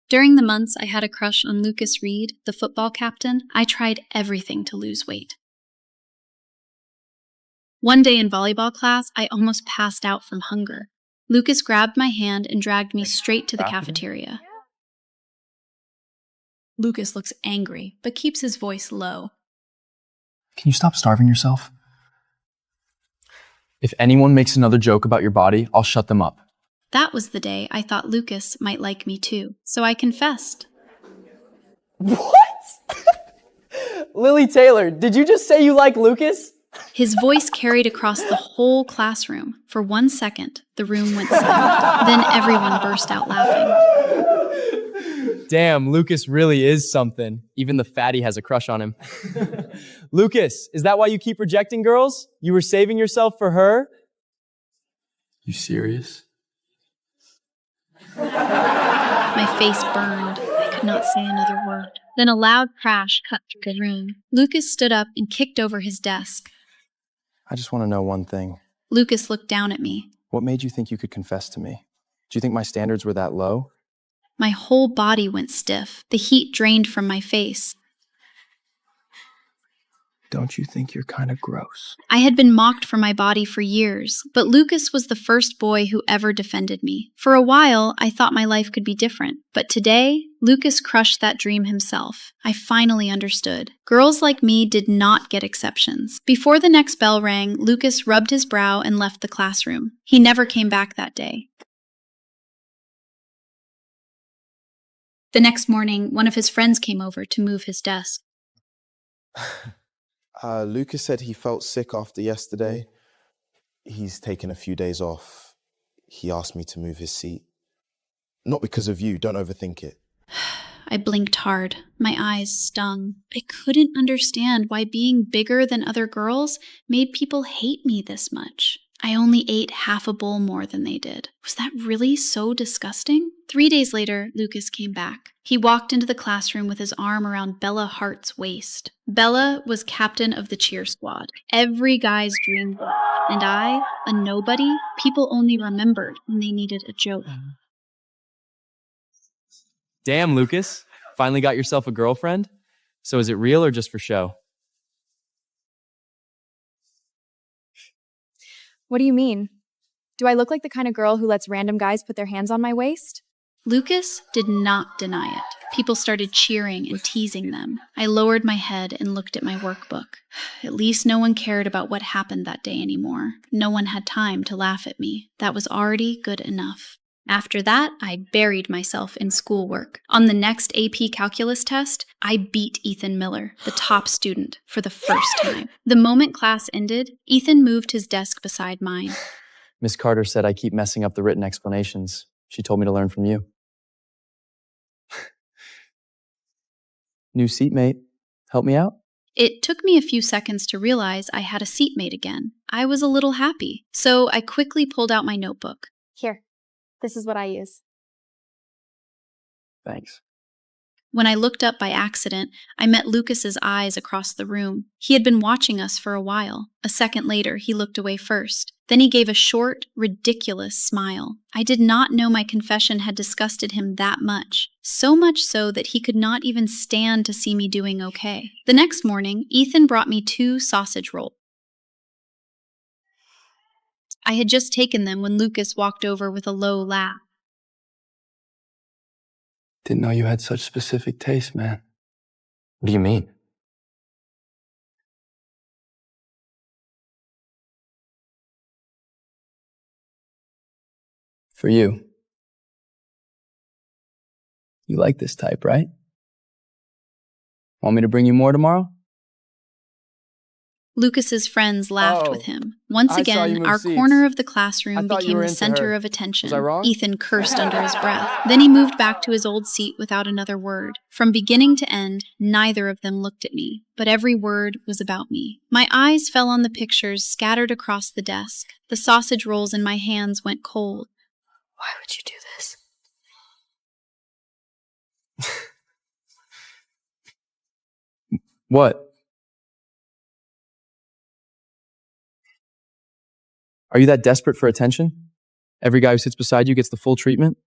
During the months I had a crush on Lucas Reed, the football captain, I tried everything to lose weight. One day in volleyball class, I almost passed out from hunger. Lucas grabbed my hand and dragged me straight to the cafeteria. Lucas looks angry, but keeps his voice low. Can you stop starving yourself? If anyone makes another joke about your body, I'll shut them up. That was the day I thought Lucas might like me too, so I confessed. What? Lily Taylor, did you just say you like Lucas? His voice carried across the whole classroom. For 1 second, the room went silent. Then everyone burst out laughing. Damn, Lucas really is something. Even the fatty has a crush on him. Lucas, is that why you keep rejecting girls? You were saving yourself for her? You serious? My face burned. I could not say another word. Then a loud crash cut through the room. Lucas stood up and kicked over his desk. I just want to know one thing. Lucas looked down at me. What made you think you could confess to me? Do you think my standards were that low? My whole body went stiff. The heat drained from my face. Don't you think you're kind of gross? I had been mocked for my body for years, but Lucas was the first boy who ever defended me. For a while, I thought my life could be different, but today, Lucas crushed that dream himself. I finally understood. Girls like me did not get exceptions. Before the next bell rang, Lucas rubbed his brow and left the classroom. He never came back that day. The next morning, one of his friends came over to move his desk. Lucas said he felt sick after yesterday. He's taken a few days off. He asked me to move his seat. Not because of you, don't overthink it. I blinked hard. My eyes stung. I couldn't understand why being bigger than other girls made people hate me this much. I only ate half a bowl more than they did. Was that really so disgusting? 3 days later, Lucas came back. He walked into the classroom with his arm around Bella Hart's waist. Bella was captain of the cheer squad. Every guy's dream girl. And I, a nobody, people only remembered when they needed a joke. Damn, Lucas. Finally got yourself a girlfriend? So is it real or just for show? What do you mean? Do I look like the kind of girl who lets random guys put their hands on my waist? Lucas did not deny it. People started cheering and teasing them. I lowered my head and looked at my workbook. At least no one cared about what happened that day anymore. No one had time to laugh at me. That was already good enough. After that, I buried myself in schoolwork. On the next AP Calculus test, I beat Ethan Miller, the top student, for the first time. The moment class ended, Ethan moved his desk beside mine. Miss Carter said I keep messing up the written explanations. She told me to learn from you. New seatmate. Help me out? It took me a few seconds to realize I had a seatmate again. I was a little happy, so I quickly pulled out my notebook. Here, this is what I use. Thanks. When I looked up by accident, I met Lucas's eyes across the room. He had been watching us for a while. A second later, he looked away first. Then he gave a short, ridiculous smile. I did not know my confession had disgusted him that much. So much so that he could not even stand to see me doing okay. The next morning, Ethan brought me 2 sausage rolls. I had just taken them when Lucas walked over with a low laugh. Didn't know you had such specific taste, man. What do you mean? For you. You like this type, right? Want me to bring you more tomorrow? Lucas's friends laughed with him. Once again, our corner of the classroom became the center of attention. Was I wrong? Ethan cursed under his breath. Then he moved back to his old seat without another word. From beginning to end, neither of them looked at me, but every word was about me. My eyes fell on the pictures scattered across the desk. The sausage rolls in my hands went cold. Why would you do this? What? Are you that desperate for attention? Every guy who sits beside you gets the full treatment?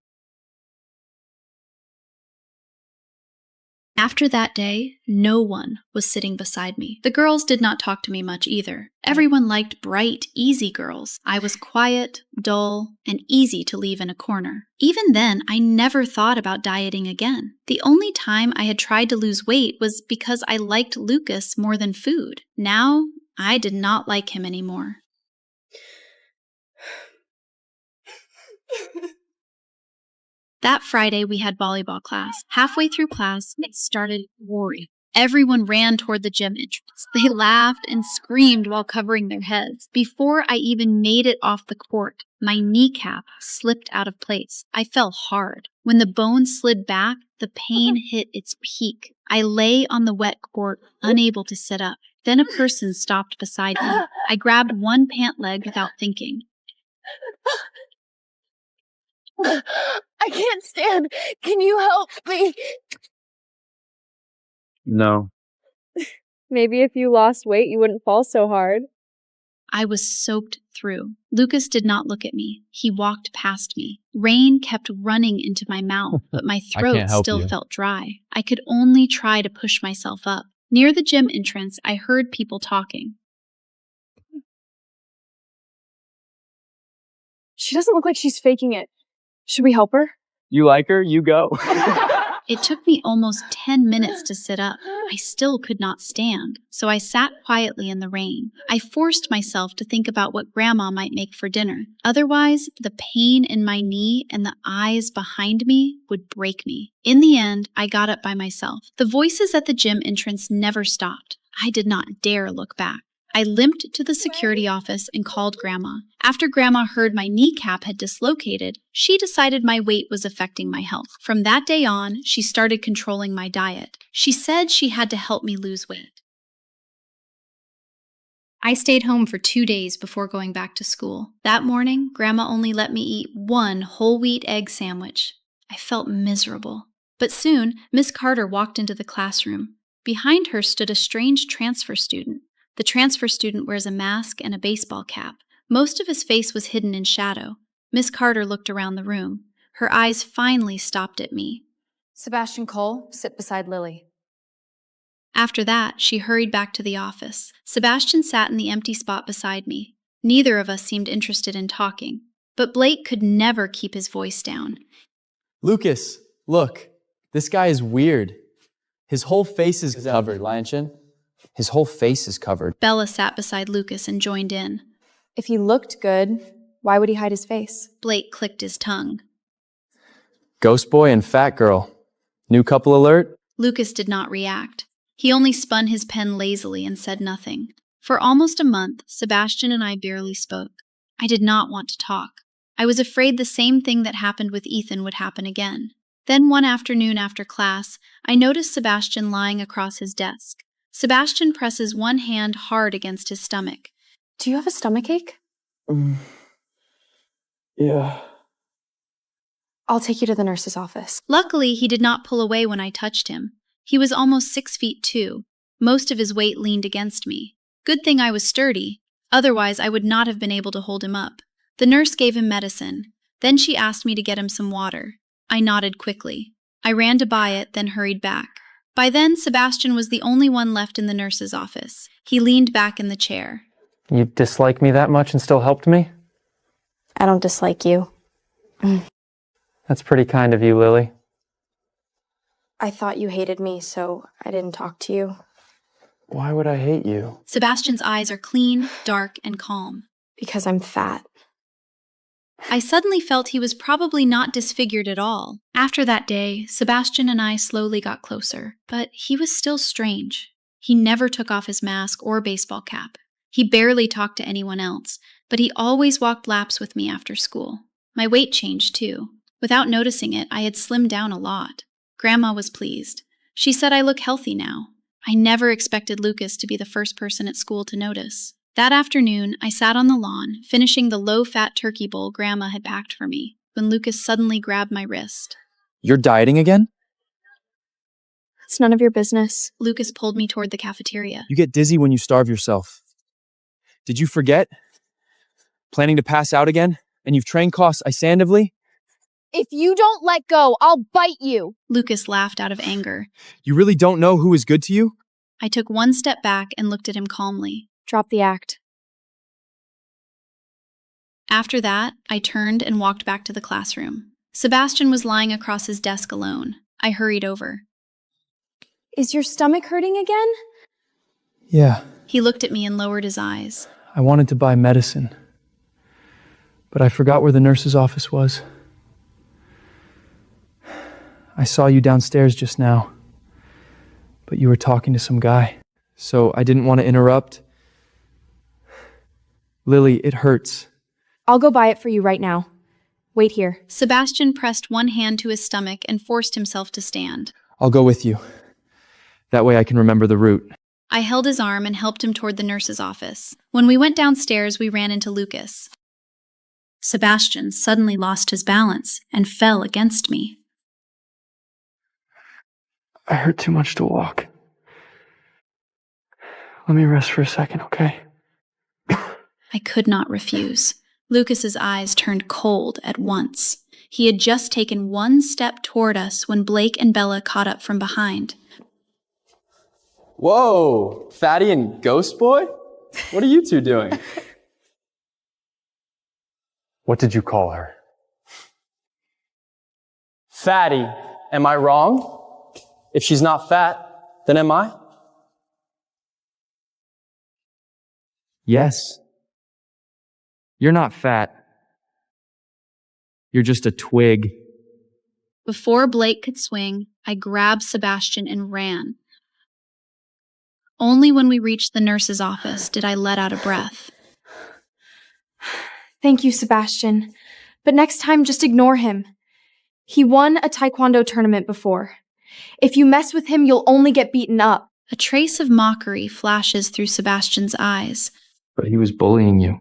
After that day, no one was sitting beside me. The girls did not talk to me much either. Everyone liked bright, easy girls. I was quiet, dull, and easy to leave in a corner. Even then, I never thought about dieting again. The only time I had tried to lose weight was because I liked Lucas more than food. Now, I did not like him anymore. That Friday, we had volleyball class. Halfway through class, it started roaring. Everyone ran toward the gym entrance. They laughed and screamed while covering their heads. Before I even made it off the court, my kneecap slipped out of place. I fell hard. When the bone slid back, the pain hit its peak. I lay on the wet court, unable to sit up. Then a person stopped beside me. I grabbed one pant leg without thinking. I can't stand. Can you help me? No. Maybe if you lost weight, you wouldn't fall so hard. I was soaked through. Lucas did not look at me. He walked past me. Rain kept running into my mouth, but my throat still felt dry. I could only try to push myself up. Near the gym entrance, I heard people talking. She doesn't look like she's faking it. Should we help her? You like her? You go. It took me almost 10 minutes to sit up. I still could not stand, so I sat quietly in the rain. I forced myself to think about what Grandma might make for dinner. Otherwise, the pain in my knee and the eyes behind me would break me. In the end, I got up by myself. The voices at the gym entrance never stopped. I did not dare look back. I limped to the security office and called Grandma. After Grandma heard my kneecap had dislocated, she decided my weight was affecting my health. From that day on, she started controlling my diet. She said she had to help me lose weight. I stayed home for 2 days before going back to school. That morning, Grandma only let me eat one whole wheat egg sandwich. I felt miserable. But soon, Miss Carter walked into the classroom. Behind her stood a strange transfer student. The transfer student wears a mask and a baseball cap. Most of his face was hidden in shadow. Miss Carter looked around the room. Her eyes finally stopped at me. Sebastian Cole, sit beside Lily. After that, she hurried back to the office. Sebastian sat in the empty spot beside me. Neither of us seemed interested in talking. But Blake could never keep his voice down. Lucas, look. This guy is weird. His whole face is covered. Lion Chin? His whole face is covered. Bella sat beside Lucas and joined in. If he looked good, why would he hide his face? Blake clicked his tongue. Ghost boy and fat girl. New couple alert? Lucas did not react. He only spun his pen lazily and said nothing. For almost a month, Sebastian and I barely spoke. I did not want to talk. I was afraid the same thing that happened with Ethan would happen again. Then one afternoon after class, I noticed Sebastian lying across his desk. Sebastian presses one hand hard against his stomach. Do you have a stomachache? Yeah. I'll take you to the nurse's office. Luckily, he did not pull away when I touched him. He was almost 6 feet 2. Most of his weight leaned against me. Good thing I was sturdy. Otherwise, I would not have been able to hold him up. The nurse gave him medicine. Then she asked me to get him some water. I nodded quickly. I ran to buy it, then hurried back. By then, Sebastian was the only one left in the nurse's office. He leaned back in the chair. You dislike me that much and still helped me? I don't dislike you. That's pretty kind of you, Lily. I thought you hated me, so I didn't talk to you. Why would I hate you? Sebastian's eyes are clean, dark, and calm. Because I'm fat. I suddenly felt he was probably not disfigured at all. After that day, Sebastian and I slowly got closer, but he was still strange. He never took off his mask or baseball cap. He barely talked to anyone else, but he always walked laps with me after school. My weight changed too. Without noticing it, I had slimmed down a lot. Grandma was pleased. She said I look healthy now. I never expected Lucas to be the first person at school to notice. That afternoon, I sat on the lawn, finishing the low-fat turkey bowl Grandma had packed for me, when Lucas suddenly grabbed my wrist. You're dieting again? It's none of your business. Lucas pulled me toward the cafeteria. You get dizzy when you starve yourself. Did you forget? Planning to pass out again? And you've trained costs isandively? If you don't let go, I'll bite you. Lucas laughed out of anger. You really don't know who is good to you? I took one step back and looked at him calmly. Drop the act. After that, I turned and walked back to the classroom. Sebastian was lying across his desk alone. I hurried over. Is your stomach hurting again? Yeah, He looked at me and lowered his eyes. I wanted to buy medicine, but I forgot where the nurse's office was. I saw you downstairs just now, but you were talking to some guy, so I didn't want to interrupt. Lily, it hurts. I'll go buy it for you right now. Wait here. Sebastian pressed one hand to his stomach and forced himself to stand. I'll go with you. That way I can remember the route. I held his arm and helped him toward the nurse's office. When we went downstairs, we ran into Lucas. Sebastian suddenly lost his balance and fell against me. I hurt too much to walk. Let me rest for a second, okay? I could not refuse. Lucas's eyes turned cold at once. He had just taken one step toward us when Blake and Bella caught up from behind. Whoa, Fatty and Ghost Boy? What are you two doing? What did you call her? Fatty, am I wrong? If she's not fat, then am I? Yes. You're not fat. You're just a twig. Before Blake could swing, I grabbed Sebastian and ran. Only when we reached the nurse's office did I let out a breath. Thank you, Sebastian. But next time, just ignore him. He won a taekwondo tournament before. If you mess with him, you'll only get beaten up. A trace of mockery flashes through Sebastian's eyes. But he was bullying you.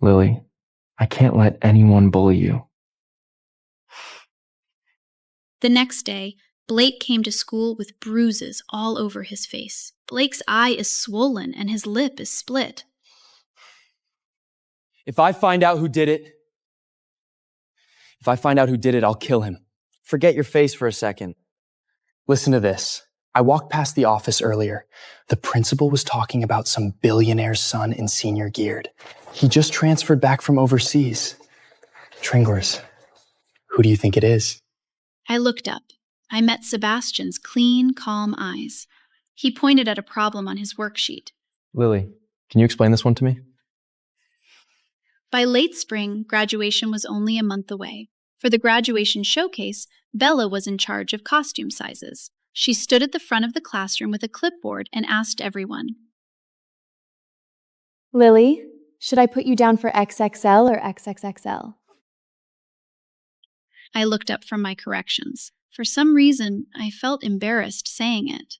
Lily, I can't let anyone bully you. The next day, Blake came to school with bruises all over his face. Blake's eye is swollen and his lip is split. If I find out who did it, I'll kill him. Forget your face for a second. Listen to this. I walked past the office earlier. The principal was talking about some billionaire's son in senior geared. He just transferred back from overseas. Tringlers, who do you think it is? I looked up. I met Sebastian's clean, calm eyes. He pointed at a problem on his worksheet. Lily, can you explain this one to me? By late spring, graduation was only a month away. For the graduation showcase, Bella was in charge of costume sizes. She stood at the front of the classroom with a clipboard and asked everyone, Lily, should I put you down for XXL or XXXL? I looked up from my corrections. For some reason, I felt embarrassed saying it.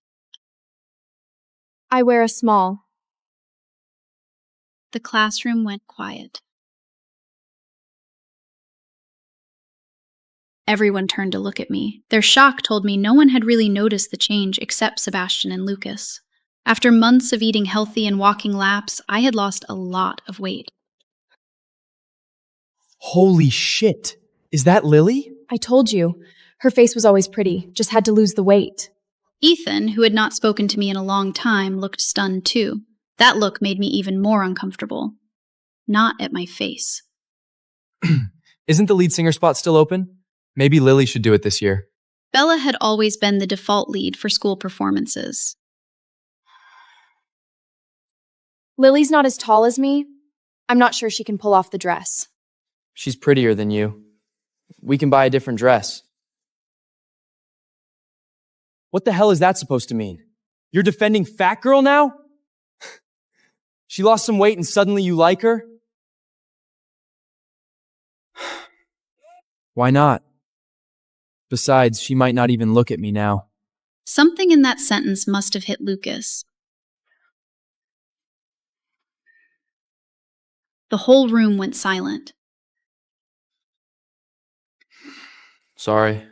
I wear a small. The classroom went quiet. Everyone turned to look at me. Their shock told me no one had really noticed the change except Sebastian and Lucas. After months of eating healthy and walking laps, I had lost a lot of weight. Holy shit. Is that Lily? I told you. Her face was always pretty, just had to lose the weight. Ethan, who had not spoken to me in a long time, looked stunned too. That look made me even more uncomfortable. Not at my face. Isn't the lead singer spot still open? Maybe Lily should do it this year. Bella had always been the default lead for school performances. Lily's not as tall as me. I'm not sure she can pull off the dress. She's prettier than you. We can buy a different dress. What the hell is that supposed to mean? You're defending Fat Girl now? She lost some weight and suddenly you like her? Why not? Besides, she might not even look at me now. Something in that sentence must have hit Lucas. The whole room went silent. Sorry.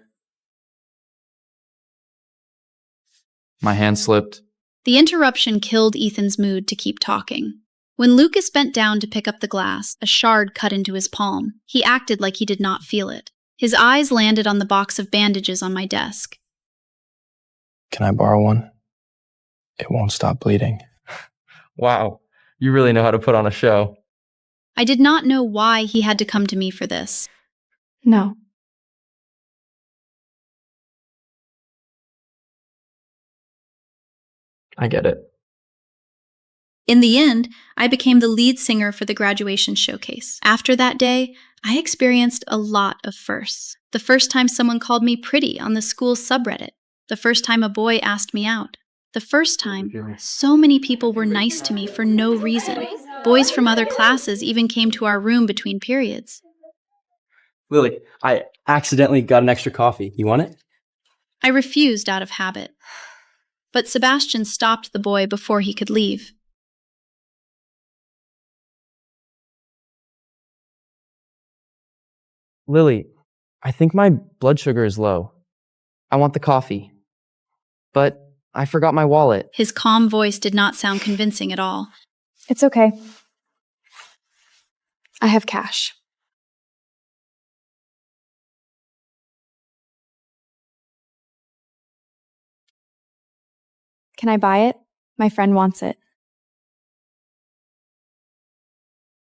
My hand slipped. The interruption killed Ethan's mood to keep talking. When Lucas bent down to pick up the glass, a shard cut into his palm. He acted like he did not feel it. His eyes landed on the box of bandages on my desk. Can I borrow one? It won't stop bleeding. Wow, you really know how to put on a show. I did not know why he had to come to me for this. No. I get it. In the end, I became the lead singer for the graduation showcase. After that day, I experienced a lot of firsts. The first time someone called me pretty on the school's subreddit. The first time a boy asked me out. The first time so many people were nice to me for no reason. Boys from other classes even came to our room between periods. Lily, I accidentally got an extra coffee. You want it? I refused out of habit. But Sebastian stopped the boy before he could leave. Lily, I think my blood sugar is low. I want the coffee. But I forgot my wallet. His calm voice did not sound convincing at all. It's okay. I have cash. Can I buy it? My friend wants it.